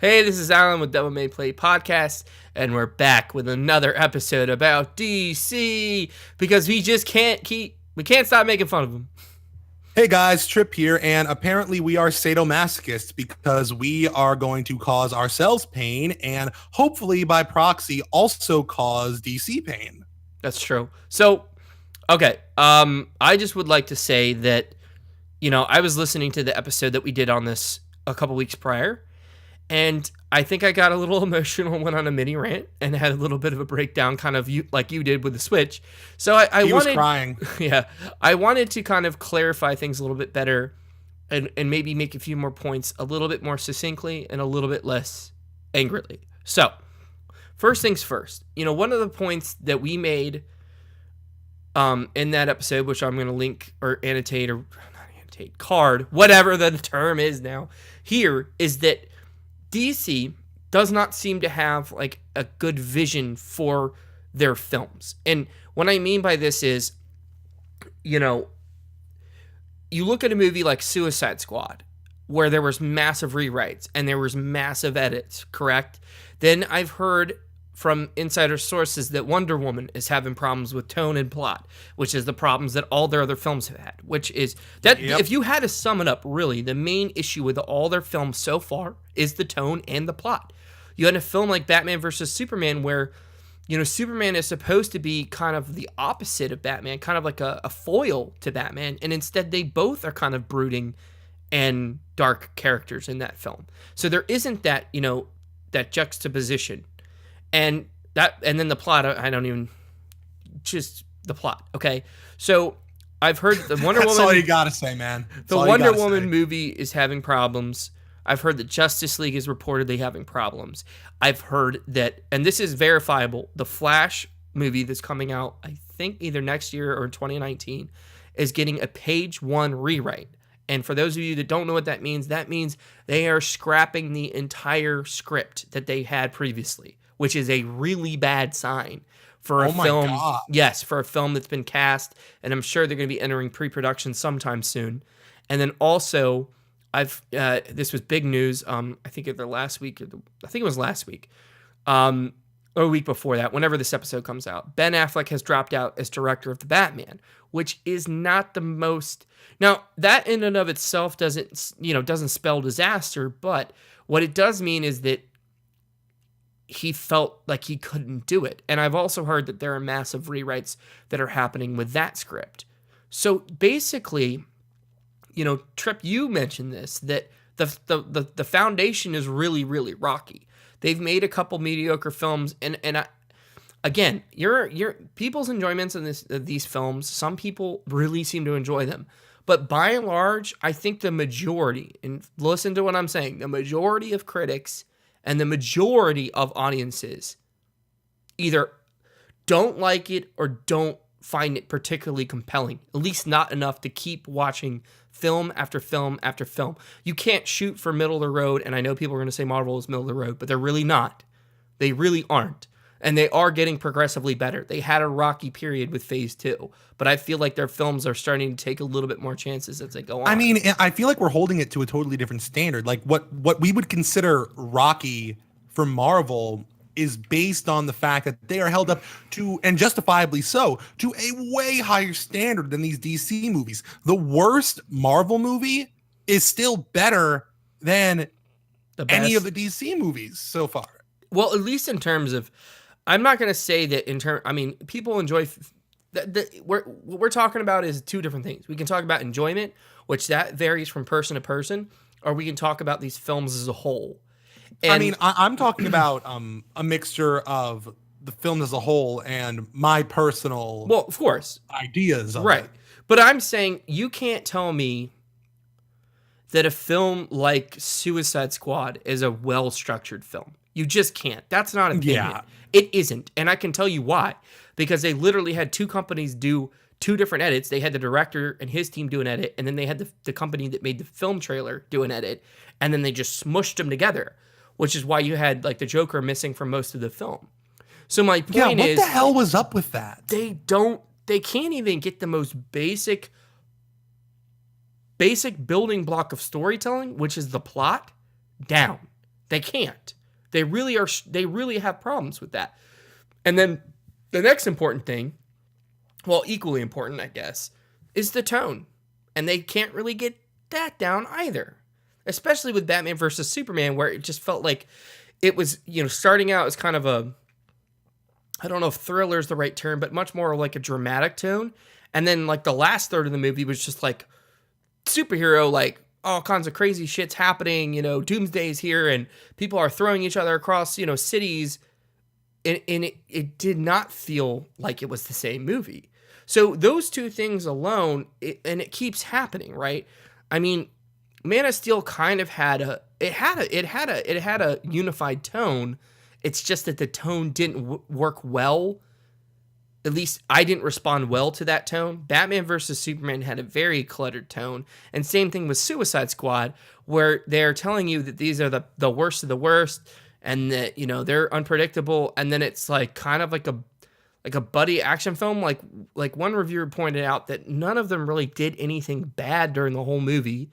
Hey, this is Alan with Devil May Play Podcast, and we're back with another episode about DC because we just can't stop making fun of them. Hey guys, Trip here, and apparently we are sadomasochists because we are going to cause ourselves pain and hopefully by proxy also cause DC pain. That's true. So, okay, I just would like to say that, I was listening to the episode that we did on this a couple weeks prior, and I think I got a little emotional, went on a mini rant, and had a little bit of a breakdown, kind of like you did with the Switch. So I was crying. Yeah, I wanted to kind of clarify things a little bit better, and maybe make a few more points a little bit more succinctly and a little bit less angrily. So, first things first. One of the points that we made in that episode, which I'm going to link or annotate or not annotate, card, whatever the term is now, here is that DC does not seem to have like a good vision for their films. And what I mean by this is, you look at a movie like Suicide Squad, where there was massive rewrites and there was massive edits, correct? Then I've heard from insider sources that Wonder Woman is having problems with tone and plot, which is the problems that all their other films have had, which is that If you had to sum it up, really, the main issue with all their films so far is the tone and the plot. You had a film like Batman versus Superman where, Superman is supposed to be kind of the opposite of Batman, kind of like a foil to Batman, and instead they both are kind of brooding and dark characters in that film. So there isn't that, that juxtaposition. And then the plot, just the plot, okay? So I've heard the Wonder Woman... That's all you gotta say, man. The Wonder Woman movie is having problems. I've heard that Justice League is reportedly having problems. I've heard that, and this is verifiable, the Flash movie that's coming out, I think either next year or in 2019, is getting a page 1 rewrite. And for those of you that don't know what that means they are scrapping the entire script that they had previously, which is a really bad sign for a film. God. Yes, for a film that's been cast, and I'm sure they're going to be entering pre-production sometime soon. And then also, this was big news. I think either last week, I think it was last week, or a week before that, whenever this episode comes out. Ben Affleck has dropped out as director of the Batman, which is not the most. Now, that in and of itself doesn't spell disaster, but what it does mean is that he felt like he couldn't do it. And I've also heard that there are massive rewrites that are happening with that script. So basically, Trip, you mentioned this, that the foundation is really, really rocky. They've made a couple mediocre films, and again, your people's enjoyments of these films, some people really seem to enjoy them. But by and large, I think the majority, and listen to what I'm saying, the majority of critics and the majority of audiences either don't like it or don't find it particularly compelling, at least not enough to keep watching film after film after film. You can't shoot for middle of the road, and I know people are going to say Marvel is middle of the road, but they're really not. They really aren't. And they are getting progressively better. They had a rocky period with Phase 2, but I feel like their films are starting to take a little bit more chances as they go on. I mean, I feel like we're holding it to a totally different standard. Like what we would consider rocky for Marvel is based on the fact that they are held up to, and justifiably so, to a way higher standard than these DC movies. The worst Marvel movie is still better than any of the DC movies so far. Well, at least in terms of, I'm not going to say that in terms, I mean, people enjoy, what we're talking about is two different things. We can talk about enjoyment, which that varies from person to person, or we can talk about these films as a whole. And I mean, I'm talking about a mixture of the film as a whole and my personal, well, of course, ideas of right. it. But I'm saying you can't tell me that a film like Suicide Squad is a well-structured film. You just can't. That's not an opinion. Yeah. It isn't. And I can tell you why. Because they literally had two companies do two different edits. They had the director and his team do an edit, and then they had the company that made the film trailer do an edit, and then they just smushed them together, which is why you had like the Joker missing from most of the film. So my point is, what the hell was up with that? They can't even get the most basic building block of storytelling, which is the plot, down. They can't. They really have problems with that. And then the next important thing, well, equally important, I guess, is the tone. And they can't really get that down either. Especially with Batman versus Superman, where it just felt like it was, starting out as kind of I don't know if thriller is the right term, but much more like a dramatic tone. And then like the last third of the movie was just like superhero, like all kinds of crazy shit's happening, doomsday's here and people are throwing each other across, cities. And it did not feel like it was the same movie. So those two things alone, and it keeps happening, right? I mean, Man of Steel kind of had a unified tone. It's just that the tone didn't work well. At least I didn't respond well to that tone. Batman versus Superman had a very cluttered tone. And same thing with Suicide Squad, where they're telling you that these are the worst of the worst and that, they're unpredictable. And then it's like kind of like a buddy action film. Like one reviewer pointed out that none of them really did anything bad during the whole movie.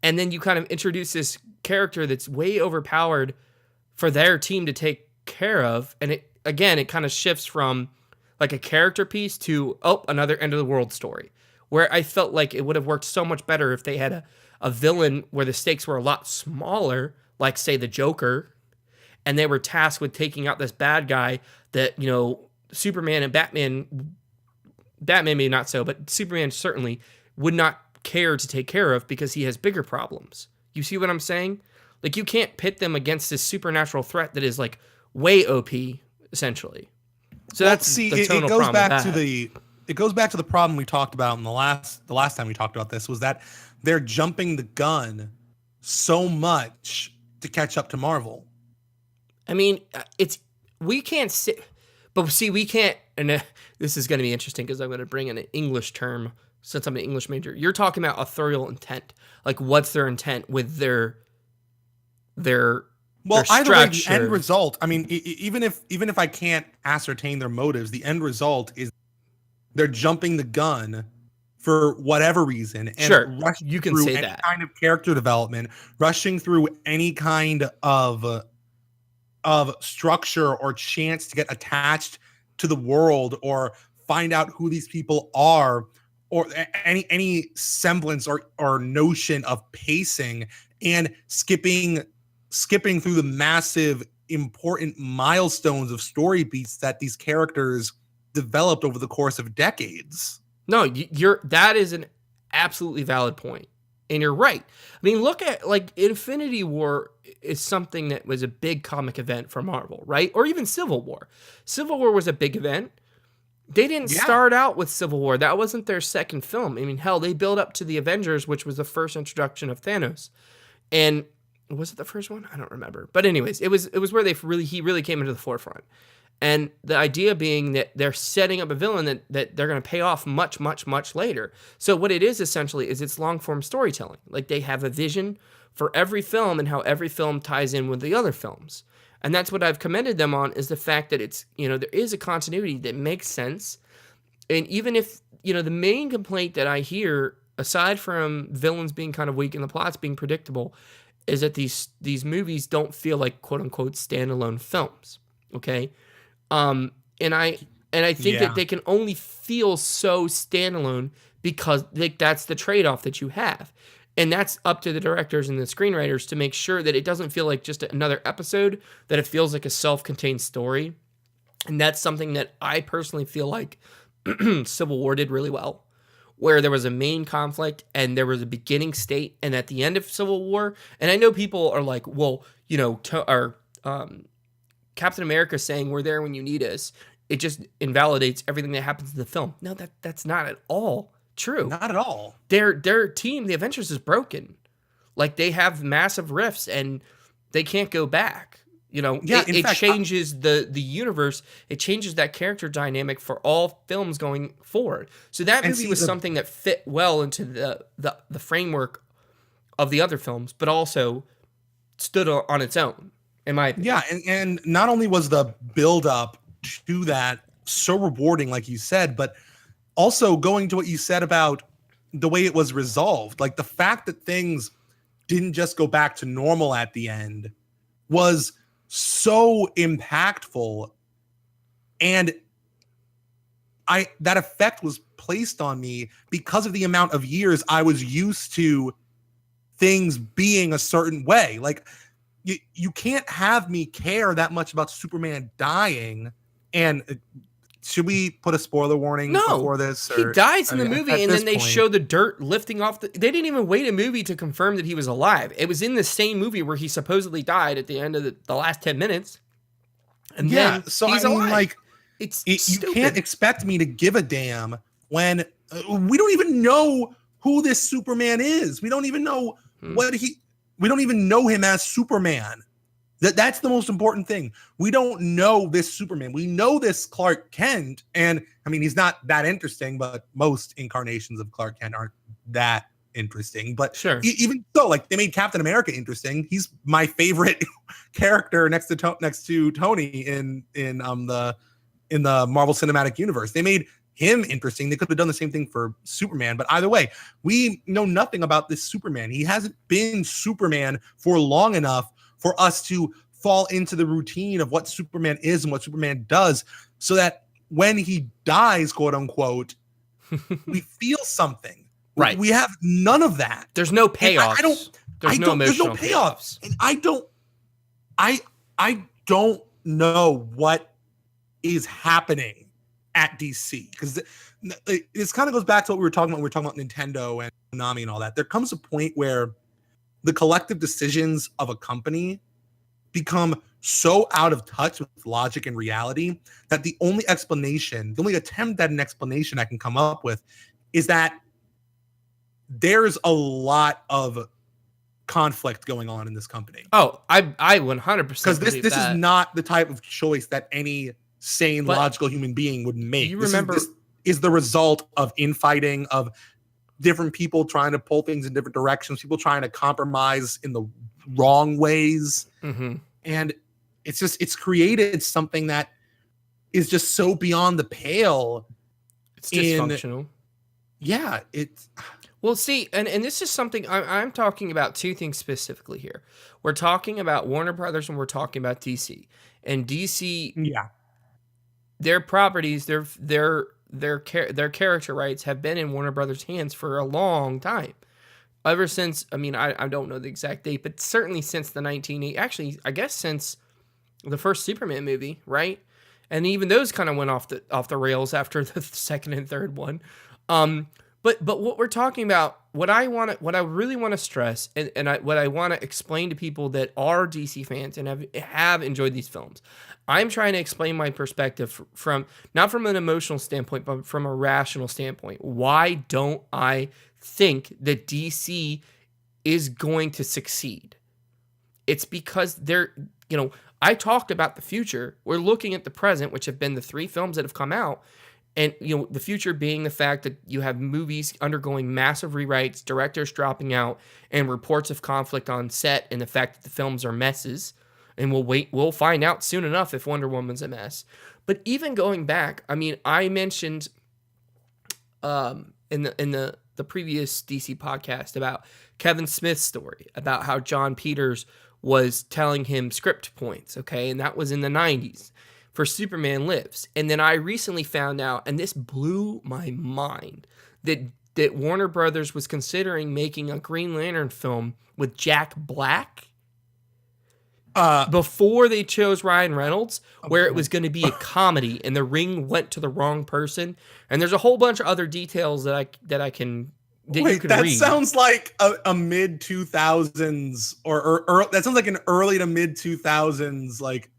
And then you kind of introduce this character that's way overpowered for their team to take care of. And it kind of shifts from like a character piece to, another end of the world story, where I felt like it would have worked so much better if they had a villain where the stakes were a lot smaller, like say the Joker, and they were tasked with taking out this bad guy that, Superman and Batman maybe not so, but Superman certainly would not care to take care of because he has bigger problems. You see what I'm saying? Like, you can't pit them against this supernatural threat that is like way OP essentially. So that's the tonal problem. It goes back to the problem we talked about in the last time we talked about this, was that they're jumping the gun so much to catch up to Marvel. I mean, we can't sit, but see, we can't, and this is going to be interesting because I'm going to bring in an English term since I'm an English major. You're talking about authorial intent. Like, what's their intent with their well, either way, the end result, I mean, even if I can't ascertain their motives, the end result is they're jumping the gun for whatever reason. And sure, you can say that. Kind of character development, rushing through any kind of structure or chance to get attached to the world or find out who these people are, or any semblance or notion of pacing, and skipping through the massive important milestones of story beats that these characters developed over the course of decades. No, that is an absolutely valid point. And you're right. I mean, look at like Infinity War is something that was a big comic event for Marvel, right? Or even Civil War. Civil War was a big event. They didn't start out with Civil War. That wasn't their second film. I mean, hell, they built up to the Avengers, which was the first introduction of Thanos. And was it the first one? I don't remember. But anyways, it was where he really came into the forefront. And the idea being that they're setting up a villain that they're going to pay off much, much, much later. So what it is essentially is it's long-form storytelling. Like, they have a vision for every film and how every film ties in with the other films. And that's what I've commended them on, is the fact that it's, there is a continuity that makes sense. And even if, the main complaint that I hear, aside from villains being kind of weak and the plots being predictable, is that these movies don't feel like quote unquote standalone films. Okay. And I think that they can only feel so standalone because that's the trade-off that you have. And that's up to the directors and the screenwriters to make sure that it doesn't feel like just another episode, that it feels like a self-contained story. And that's something that I personally feel like Civil War did really well, where there was a main conflict and there was a beginning state. And at the end of Civil War, and I know people are like, well, Captain America saying we're there when you need us, it just invalidates everything that happens in the film. No, that's not at all true. Not at all. Their team, the Avengers, is broken. Like, they have massive rifts and they can't go back. It changes the universe. It changes that character dynamic for all films going forward. So that movie was something that fit well into the framework of the other films, but also stood on its own, in my opinion. Yeah, and not only was the build up to that so rewarding, like you said, but also going to what you said about the way it was resolved, like the fact that things didn't just go back to normal at the end, was so impactful, and that effect was placed on me because of the amount of years I was used to things being a certain way. Like, you can't have me care that much about Superman dying. And should we put a spoiler warning before this? He dies in the I mean, movie, and then they show the dirt lifting off. They didn't even wait a movie to confirm that he was alive. It was in the same movie where he supposedly died at the end of the last 10 minutes. And then so he's I mean, alive. like, you can't expect me to give a damn when we don't even know who this Superman is. We don't even know we don't even know him as Superman. That's the most important thing. We don't know this Superman. We know this Clark Kent, and I mean, he's not that interesting, but most incarnations of Clark Kent aren't that interesting. But sure, even so, like, they made Captain America interesting. He's my favorite character next to Tony in the Marvel Cinematic Universe. They made him interesting. They could have done the same thing for Superman, but either way, we know nothing about this Superman. He hasn't been Superman for long enough for us to fall into the routine of what Superman is and what Superman does, so that when he dies, quote unquote, we feel something. Right. We have none of that. There's no payoffs. There's no payoffs. And I don't know what is happening at DC, because this kind of goes back to what we were talking about when we were talking about Nintendo and Konami and all that. There comes a point where the collective decisions of a company become so out of touch with logic and reality that the only attempt at an explanation I can come up with is that there's a lot of conflict going on in this company. Oh, I 100%, because this is not the type of choice that any sane, logical human being would make. You remember, this is the result of infighting, of different people trying to pull things in different directions, people trying to compromise in the wrong ways. Mm-hmm. And it's created something that is just so beyond the pale. It's dysfunctional. Well, see, and this is something I'm talking about. Two things specifically here. We're talking about Warner Brothers and we're talking about DC. And DC, their properties, their character rights have been in Warner Brothers' hands for a long time. Ever since, I mean, I don't know the exact date, but certainly since the 1980s, actually, I guess since the first Superman movie, right? And even those kind of went off the rails after the second and third one. But what we're talking about, what I really want to stress, and what I want to explain to people that are DC fans and have enjoyed these films, I'm trying to explain my perspective from not from an emotional standpoint, but from a rational standpoint. Why don't I think that DC is going to succeed? It's because I talked about the future. We're looking at the present, which have been the 3 films that have come out. And, the future being the fact that you have movies undergoing massive rewrites, directors dropping out, and reports of conflict on set, and the fact that the films are messes. And we'll find out soon enough if Wonder Woman's a mess. But even going back, I mean, I mentioned in the previous DC podcast about Kevin Smith's story, about how John Peters was telling him script points, okay? And that was in the 90s. For Superman Lives. And then I recently found out, and this blew my mind, that Warner Brothers was considering making a Green Lantern film with Jack Black before they chose Ryan Reynolds, where it was going to be a comedy and the ring went to the wrong person. And there's a whole bunch of other details that you can read. That sounds like a mid 2000s or that sounds like an early to mid 2000s like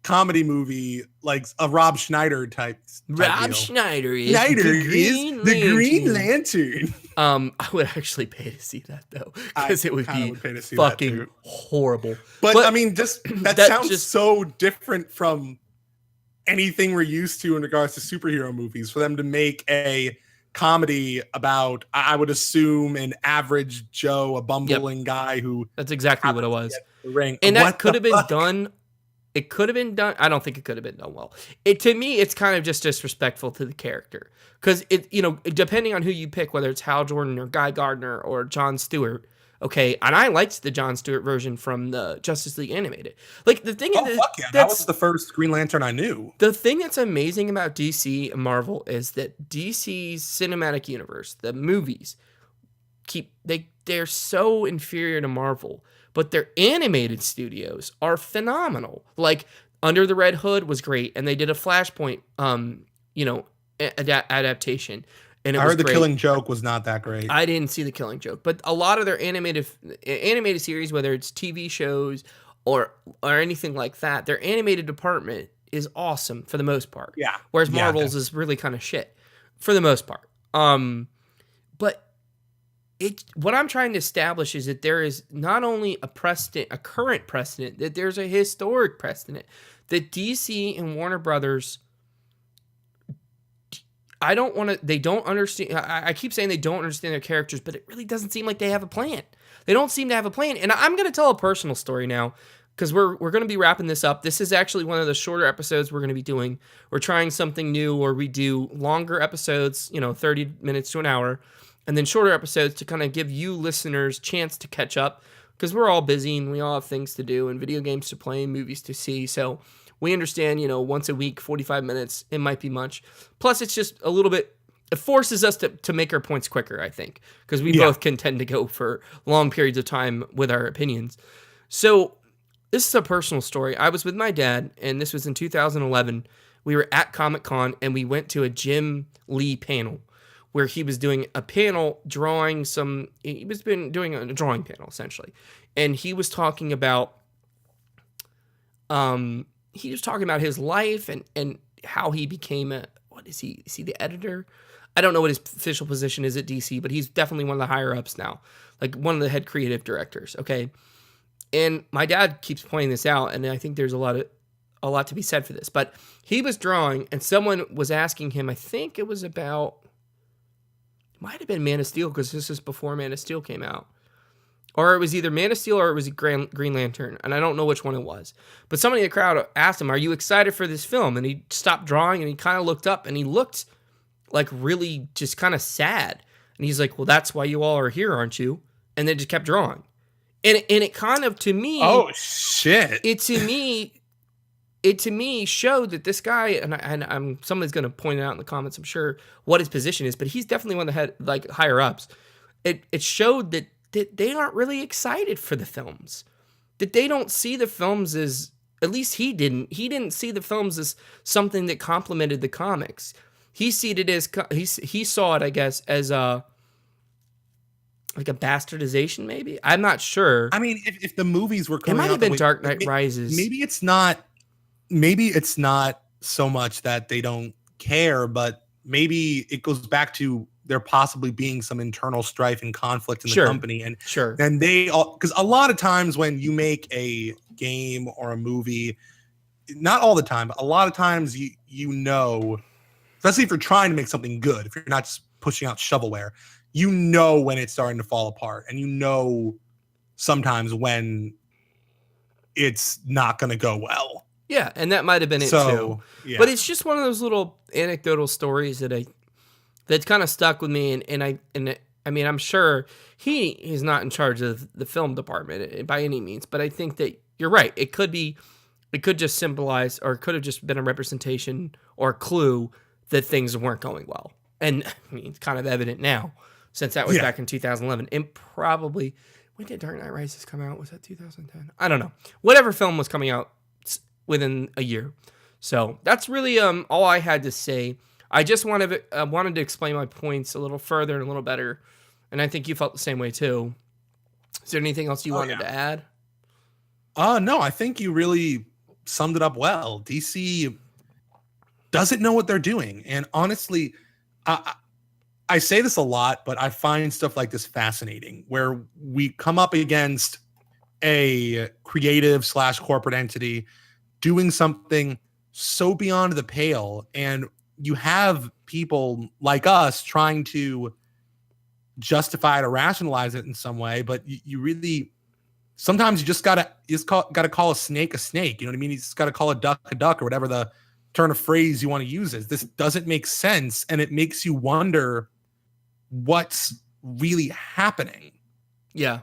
comedy movie, like a Rob Schneider type Rob deal. Schneider is the Green Lantern. I would actually pay to see that though, because it would be fucking horrible. But I mean, that sounds so different from anything we're used to in regards to superhero movies. For them to make a comedy about, I would assume, an average Joe, a bumbling guy who. That's exactly what it was. Ring. And that could have been done. It could have been done. I don't think it could have been done well. To me, it's kind of just disrespectful to the character. Because, depending on who you pick, whether it's Hal Jordan or Guy Gardner or Jon Stewart, Okay, and I liked the Jon Stewart version from the Justice League animated. Like the thing Oh is fuck yeah, that was the first Green Lantern I knew. the thing that's amazing about DC and Marvel is that DC's cinematic universe, the movies, they're so inferior to Marvel, but their animated studios are phenomenal. Like Under the Red Hood was great, and they did a Flashpoint, adaptation, and it I was heard the great. Killing Joke was not that great. I didn't see the Killing Joke, but a lot of their animated series, whether it's TV shows or anything like that, their animated department is awesome for the most part. Yeah. Whereas Yeah, Marvel's is really kind of shit for the most part. But what I'm trying to establish is that there is not only a current precedent, that there's a historic precedent that DC and Warner Brothers, they don't understand. I keep saying they don't understand their characters, but it really doesn't seem like they have a plan. They don't seem to have a plan. And I'm going to tell a personal story now, because we're going to be wrapping this up. This is actually one of the shorter episodes we're going to be doing. We're trying something new where we do longer episodes, 30 minutes to an hour, and then shorter episodes to kind of give you listeners chance to catch up, because we're all busy and we all have things to do and video games to play and movies to see. So we understand, once a week, 45 minutes, it might be much. Plus, it's just a little bit, it forces us to make our points quicker, I think, because we both can tend to go for long periods of time with our opinions. So this is a personal story. I was with my dad, and this was in 2011. We were at Comic-Con, and we went to a Jim Lee panel where he was doing a panel he was doing a drawing panel, essentially. And he was talking about his life and how he became is he the editor? I don't know what his official position is at DC, but he's definitely one of the higher ups now, like one of the head creative directors. Okay. And my dad keeps pointing this out, and I think there's a lot to be said for this. But he was drawing, and someone was asking him, I think it was about, it might have been Man of Steel, because this is before Man of Steel came out. Or it was either Man of Steel or it was Green Lantern, and I don't know which one it was. But somebody in the crowd asked him, "Are you excited for this film?" And he stopped drawing, and he kind of looked up, and he looked like really just kind of sad. And he's like, "Well, that's why you all are here, aren't you?" And then just kept drawing. And it kind of, to me, oh shit, it to me showed that this guy, and somebody's gonna point it out in the comments, I'm sure, what his position is, but he's definitely one of the head, higher ups. It showed that they aren't really excited for the films, that they don't see the films as, at least he didn't see the films as something that complemented the comics. He saw it, I guess, as like a bastardization, maybe. I'm not sure. I mean, if the movies were coming it might out have been way, Dark Knight Rises. Maybe it's not so much that they don't care, but maybe it goes back to there possibly being some internal strife and conflict in the company. And they all, because a lot of times when you make a game or a movie, not all the time, but a lot of times especially if you're trying to make something good, if you're not just pushing out shovelware, when it's starting to fall apart, and sometimes when it's not going to go well. Yeah, and that might have been it too. Yeah. But it's just one of those little anecdotal stories that's kind of stuck with me, and I mean, I'm sure he is not in charge of the film department by any means, but I think that you're right. It could just symbolize, or it could have just been a representation or a clue that things weren't going well. And I mean, it's kind of evident now, since that was back in 2011. And probably, when did Dark Knight Rises come out? Was that 2010? I don't know. Whatever film was coming out within a year. So that's really all I had to say. I just wanted to explain my points a little further and a little better, and I think you felt the same way too. Is there anything else you wanted to add? No, I think you really summed it up well. DC doesn't know what they're doing, and honestly, I say this a lot, but I find stuff like this fascinating, where we come up against a creative / corporate entity doing something so beyond the pale, and you have people like us trying to justify it or rationalize it in some way, but you really, sometimes you just gotta call a snake a snake. You know what I mean? You just gotta call a duck, or whatever the turn of phrase you want to use is. This doesn't make sense, and it makes you wonder what's really happening. Yeah.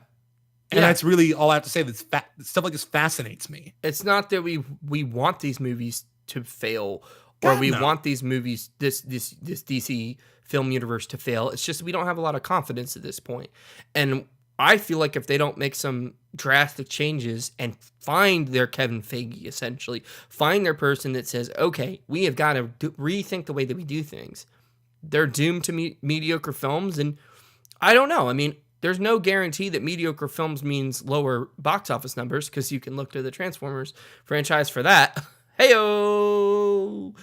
And Yeah. that's really all I have to say. Stuff like this fascinates me. It's not that we want these movies to fail, or God, we no. want these movies, this DC film universe to fail. It's just we don't have a lot of confidence at this point. And I feel like if they don't make some drastic changes and find their Kevin Feige, essentially, find their person that says, okay, we have got to rethink the way that we do things, they're doomed to mediocre films. And I don't know. I mean, there's no guarantee that mediocre films means lower box office numbers, because you can look to the Transformers franchise for that. Heyo.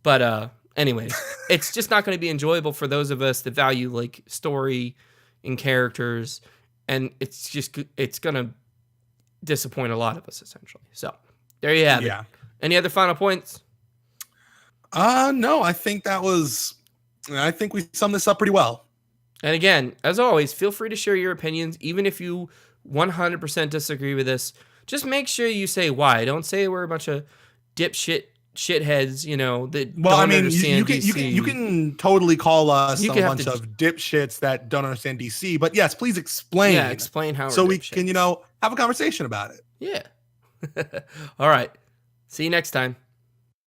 But anyways, it's just not going to be enjoyable for those of us that value like story and characters, and it's going to disappoint a lot of us, essentially. So there you have it. Any other final points? No, I think we summed this up pretty well. And again, as always, feel free to share your opinions, even if you 100% disagree with this. Just make sure you say why. Don't say we're a bunch of shitheads, that don't understand DC. You can totally call us a bunch of dipshits that don't understand DC. But yes, please explain. Yeah, explain how. So we can, have a conversation about it. Yeah. All right. See you next time.